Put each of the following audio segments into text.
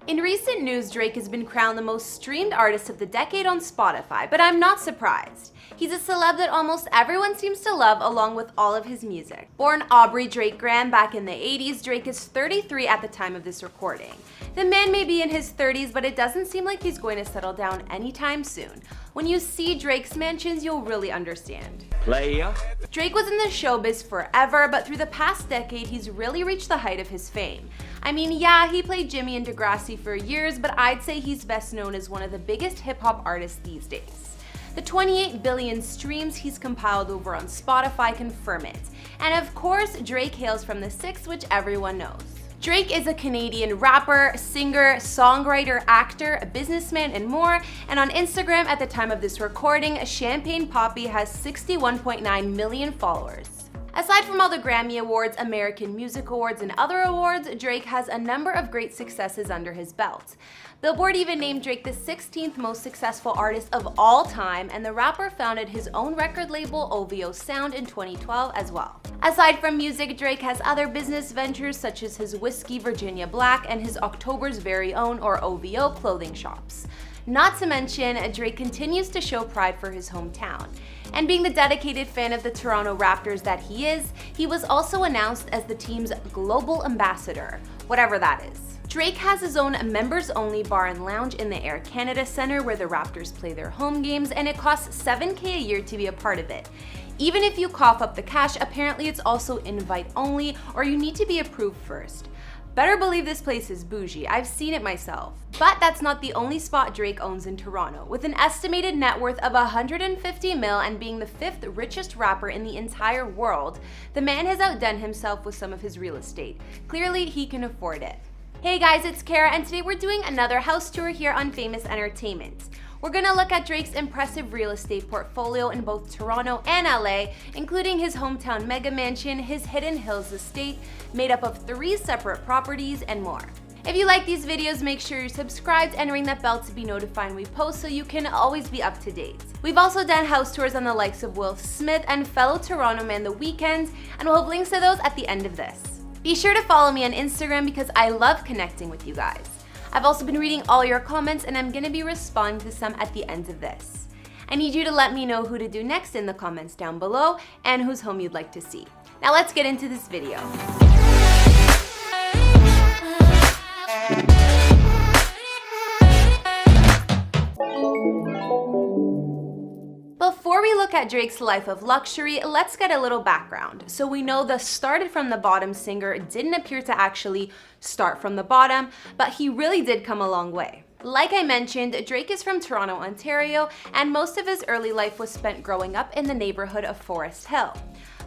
In recent news, Drake has been crowned the most streamed artist of the decade on Spotify, but I'm not surprised. He's a celeb that almost everyone seems to love along with all of his music. Born Aubrey Drake Graham back in the 80s, Drake is 33 at the time of this recording. The man may be in his 30s, but it doesn't seem like he's going to settle down anytime soon. When you see Drake's mansions, you'll really understand. Playa. Drake was in the showbiz forever, but through the past decade, he's really reached the height of his fame. I mean, yeah, he played Jimmy in Degrassi for years, but I'd say he's best known as one of the biggest hip-hop artists these days. The 28 billion streams he's compiled over on Spotify confirm it. And of course, Drake hails from the 6, which everyone knows. Drake is a Canadian rapper, singer, songwriter, actor, businessman, and more. And on Instagram at the time of this recording, Champagne Papi has 61.9 million followers. Aside from all the Grammy Awards, American Music Awards, and other awards, Drake has a number of great successes under his belt. Billboard even named Drake the 16th most successful artist of all time, and the rapper founded his own record label, OVO Sound, in 2012 as well. Aside from music, Drake has other business ventures such as his Whiskey Virginia Black and his October's Very Own, or OVO, clothing shops. Not to mention, Drake continues to show pride for his hometown. And being the dedicated fan of the Toronto Raptors that he is, he was also announced as the team's global ambassador, whatever that is. Drake has his own members-only bar and lounge in the Air Canada Centre where the Raptors play their home games, and it costs $7,000 a year to be a part of it. Even if you cough up the cash, apparently it's also invite-only, or you need to be approved first. Better believe this place is bougie, I've seen it myself. But that's not the only spot Drake owns in Toronto. With an estimated net worth of $150 million and being the 5th richest rapper in the entire world, the man has outdone himself with some of his real estate. Clearly, he can afford it. Hey guys, it's Kara, and today we're doing another house tour here on Famous Entertainment. We're gonna look at Drake's impressive real estate portfolio in both Toronto and LA, including his hometown mega mansion, his Hidden Hills estate, made up of 3 separate properties, and more. If you like these videos, make sure you're subscribed and ring that bell to be notified when we post so you can always be up to date. We've also done house tours on the likes of Will Smith and fellow Toronto man The Weeknd, and we'll have links to those at the end of this. Be sure to follow me on Instagram because I love connecting with you guys. I've also been reading all your comments and I'm gonna be responding to some at the end of this. I need you to let me know who to do next in the comments down below and whose home you'd like to see. Now let's get into this video. Before we look at Drake's life of luxury, let's get a little background. So we know the started from the bottom singer didn't appear to actually start from the bottom, but he really did come a long way. Like I mentioned, Drake is from Toronto, Ontario, and most of his early life was spent growing up in the neighborhood of Forest Hill.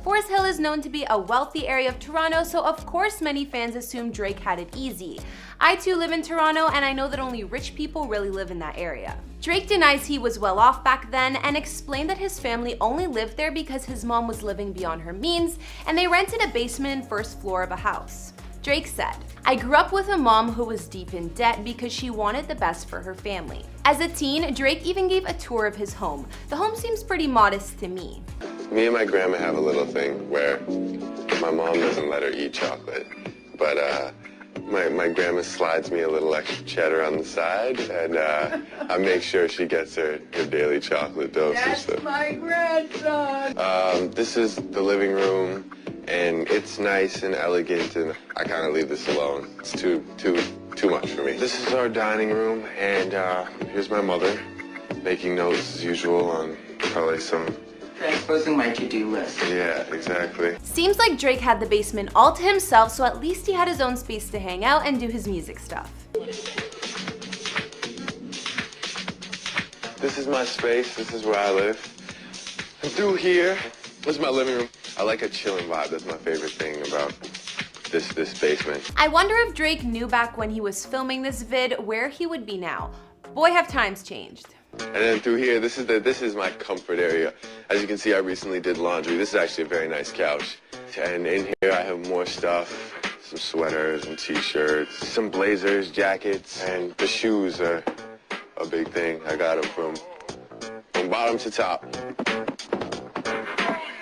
Forest Hill is known to be a wealthy area of Toronto, so of course many fans assume Drake had it easy. I too live in Toronto, and I know that only rich people really live in that area. Drake denies he was well off back then and explained that his family only lived there because his mom was living beyond her means and they rented a basement and first floor of a house. Drake said, "I grew up with a mom who was deep in debt because she wanted the best for her family." As a teen, Drake even gave a tour of his home. The home seems pretty modest to me. Me and my grandma have a little thing where my mom doesn't let her eat chocolate, but my grandma slides me a little extra cheddar on the side, and I make sure she gets her daily chocolate dose. That's my grandson. This is the living room, and it's nice and elegant, and I kind of leave this alone. It's too much for me. This is our dining room, and here's my mother making notes as usual on probably some. Transposing my to-do list. Yeah, exactly. Seems like Drake had the basement all to himself, so at least he had his own space to hang out and do his music stuff. This is my space, this is where I live. And through here, this is my living room. I like a chilling vibe, that's my favorite thing about this basement. I wonder if Drake knew back when he was filming this vid where he would be now. Boy, have times changed. And then through here, this is my comfort area. As you can see, I recently did laundry. This is actually a very nice couch. And in here, I have more stuff. Some sweaters and t-shirts, some blazers, jackets, and the shoes are a big thing. I got them from bottom to top.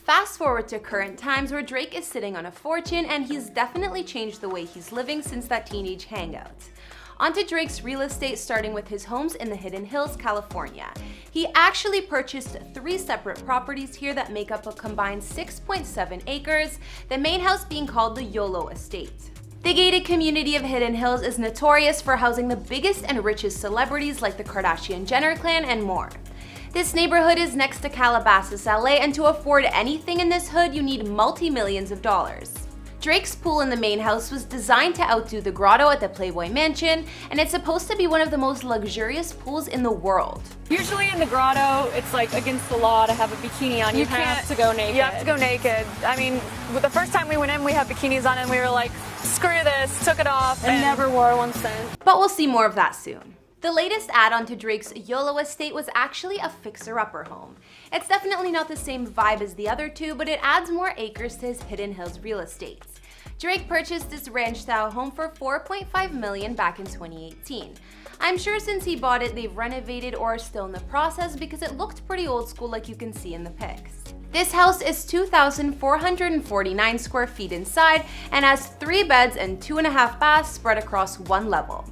Fast forward to current times where Drake is sitting on a fortune and he's definitely changed the way he's living since that teenage hangout. Onto Drake's real estate, starting with his homes in the Hidden Hills, California. He actually purchased 3 separate properties here that make up a combined 6.7 acres, the main house being called the YOLO Estate. The gated community of Hidden Hills is notorious for housing the biggest and richest celebrities like the Kardashian-Jenner clan and more. This neighborhood is next to Calabasas, LA, and to afford anything in this hood, you need multi-millions of dollars. Drake's pool in the main house was designed to outdo the grotto at the Playboy Mansion, and it's supposed to be one of the most luxurious pools in the world. Usually in the grotto, it's like against the law to have a bikini on. You have to go naked. You have to go naked. I mean, the first time we went in, we had bikinis on and we were like, screw this, took it off, and never wore one since. But we'll see more of that soon. The latest add-on to Drake's YOLO Estate was actually a fixer-upper home. It's definitely not the same vibe as the other two, but it adds more acres to his Hidden Hills real estate. Drake purchased this ranch-style home for $4.5 million back in 2018. I'm sure since he bought it, they've renovated or are still in the process because it looked pretty old school like you can see in the pics. This house is 2,449 square feet inside and has 3 beds and 2.5 baths spread across 1 level.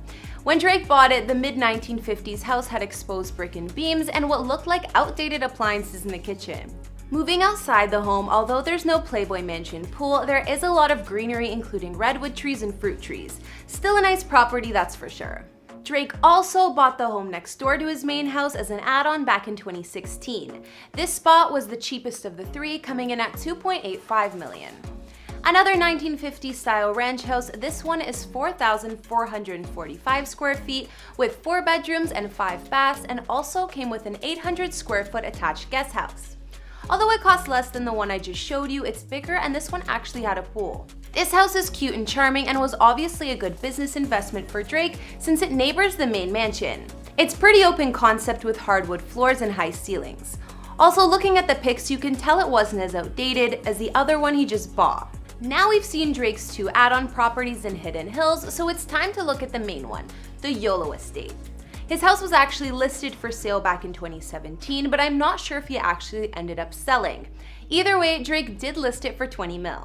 When Drake bought it, the mid-1950s house had exposed brick and beams and what looked like outdated appliances in the kitchen. Moving outside the home, although there's no Playboy Mansion pool, there is a lot of greenery including redwood trees and fruit trees. Still a nice property, that's for sure. Drake also bought the home next door to his main house as an add-on back in 2016. This spot was the cheapest of the 3, coming in at $2.85 million. Another 1950s style ranch house, this one is 4,445 square feet with 4 bedrooms and 5 baths, and also came with an 800 square foot attached guest house. Although it costs less than the one I just showed you, it's bigger and this one actually had a pool. This house is cute and charming and was obviously a good business investment for Drake since it neighbors the main mansion. It's pretty open concept with hardwood floors and high ceilings. Also, looking at the pics, you can tell it wasn't as outdated as the other one he just bought. Now we've seen Drake's 2 add-on properties in Hidden Hills, so it's time to look at the main one, the YOLO Estate. His house was actually listed for sale back in 2017, but I'm not sure if he actually ended up selling. Either way, Drake did list it for $20 million.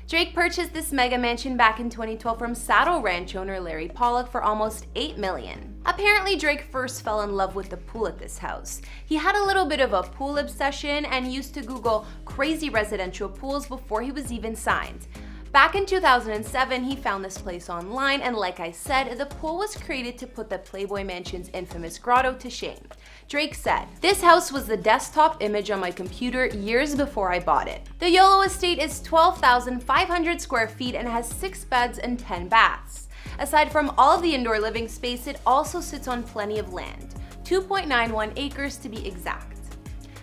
Drake purchased this mega mansion back in 2012 from Saddle Ranch owner Larry Pollock for almost $8 million. Apparently, Drake first fell in love with the pool at this house. He had a little bit of a pool obsession and used to Google crazy residential pools before he was even signed. Back in 2007, he found this place online, and like I said, the pool was created to put the Playboy Mansion's infamous grotto to shame. Drake said, "This house was the desktop image on my computer years before I bought it." The YOLO Estate is 12,500 square feet and has 6 beds and 10 baths. Aside from all of the indoor living space, it also sits on plenty of land, 2.91 acres to be exact.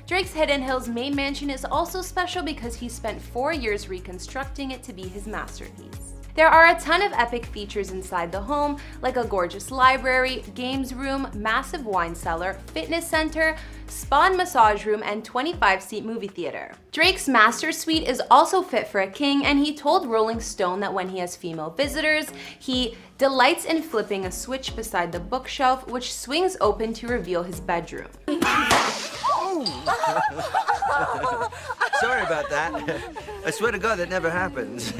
Drake's Hidden Hills main mansion is also special because he spent 4 years reconstructing it to be his masterpiece. There are a ton of epic features inside the home, like a gorgeous library, games room, massive wine cellar, fitness center, spa and massage room, and 25-seat movie theater. Drake's master suite is also fit for a king, and he told Rolling Stone that when he has female visitors, he delights in flipping a switch beside the bookshelf, which swings open to reveal his bedroom. Sorry about that. I swear to God that never happens.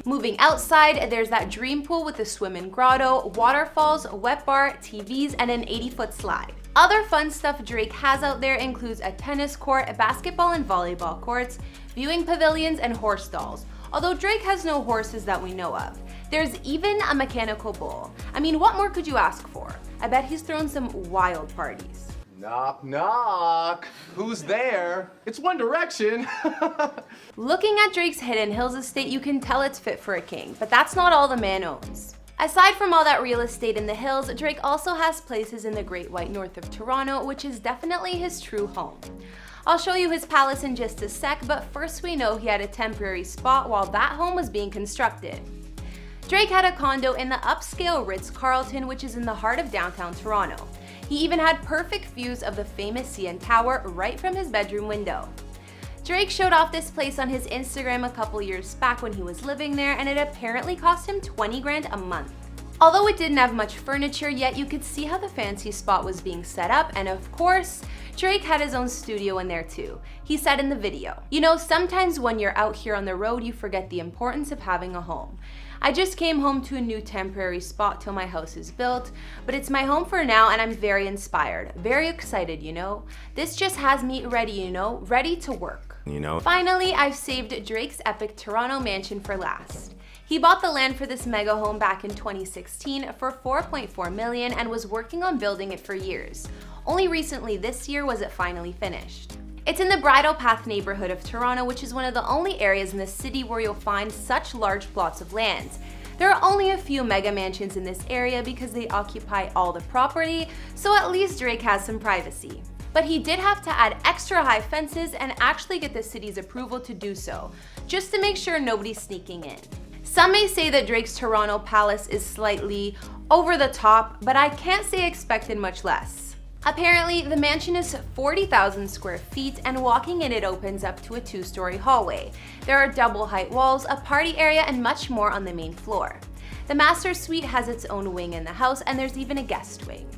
Moving outside, there's that dream pool with a swim-in grotto, waterfalls, wet bar, TVs, and an 80-foot slide. Other fun stuff Drake has out there includes a tennis court, basketball and volleyball courts, viewing pavilions, and horse stalls. Although Drake has no horses that we know of. There's even a mechanical bull. I mean, what more could you ask for? I bet he's thrown some wild parties. Knock, knock. Who's there? It's One Direction. Looking at Drake's Hidden Hills estate, you can tell it's fit for a king, but that's not all the man owns. Aside from all that real estate in the hills, Drake also has places in the Great White North of Toronto, which is definitely his true home. I'll show you his palace in just a sec, but first we know he had a temporary spot while that home was being constructed. Drake had a condo in the upscale Ritz-Carlton, which is in the heart of downtown Toronto. He even had perfect views of the famous CN Tower right from his bedroom window. Drake showed off this place on his Instagram a couple years back when he was living there, and it apparently cost him 20 grand a month. Although it didn't have much furniture yet, you could see how the fancy spot was being set up, and of course, Drake had his own studio in there too. He said in the video, "You know, sometimes when you're out here on the road, you forget the importance of having a home. I just came home to a new temporary spot till my house is built, but it's my home for now and I'm very inspired, very excited, you know? This just has me ready, you know, ready to work. You know? Finally, I've saved Drake's epic Toronto mansion for last. He bought the land for this mega home back in 2016 for $4.4 million and was working on building it for years. Only recently this year was it finally finished. It's in the Bridle Path neighborhood of Toronto, which is one of the only areas in the city where you'll find such large plots of land. There are only a few mega mansions in this area because they occupy all the property, so at least Drake has some privacy. But he did have to add extra high fences and actually get the city's approval to do so, just to make sure nobody's sneaking in. Some may say that Drake's Toronto palace is slightly over the top, but I can't say I expected much less. Apparently, the mansion is 40,000 square feet, and walking in it opens up to a 2-story hallway. There are double height walls, a party area, and much more on the main floor. The master suite has its own wing in the house, and there's even a guest wing.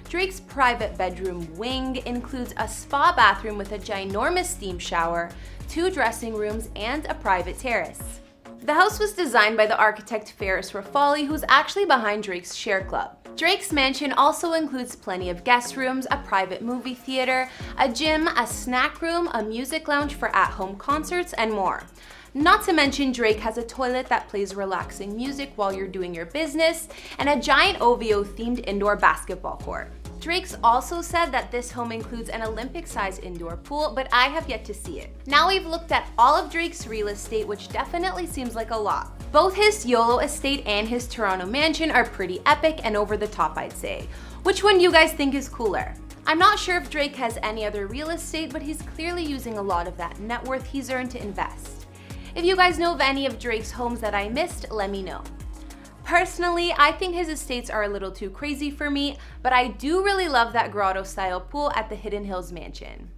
Drake's private bedroom wing includes a spa bathroom with a ginormous steam shower, 2 dressing rooms, and a private terrace. The house was designed by the architect Ferris Rafali, who's actually behind Drake's Share Club. Drake's mansion also includes plenty of guest rooms, a private movie theater, a gym, a snack room, a music lounge for at-home concerts, and more. Not to mention, Drake has a toilet that plays relaxing music while you're doing your business, and a giant OVO-themed indoor basketball court. Drake's also said that this home includes an Olympic-sized indoor pool, but I have yet to see it. Now we've looked at all of Drake's real estate, which definitely seems like a lot. Both his YOLO estate and his Toronto mansion are pretty epic and over the top, I'd say. Which one do you guys think is cooler? I'm not sure if Drake has any other real estate, but he's clearly using a lot of that net worth he's earned to invest. If you guys know of any of Drake's homes that I missed, let me know. Personally, I think his estates are a little too crazy for me, but I do really love that grotto-style pool at the Hidden Hills mansion.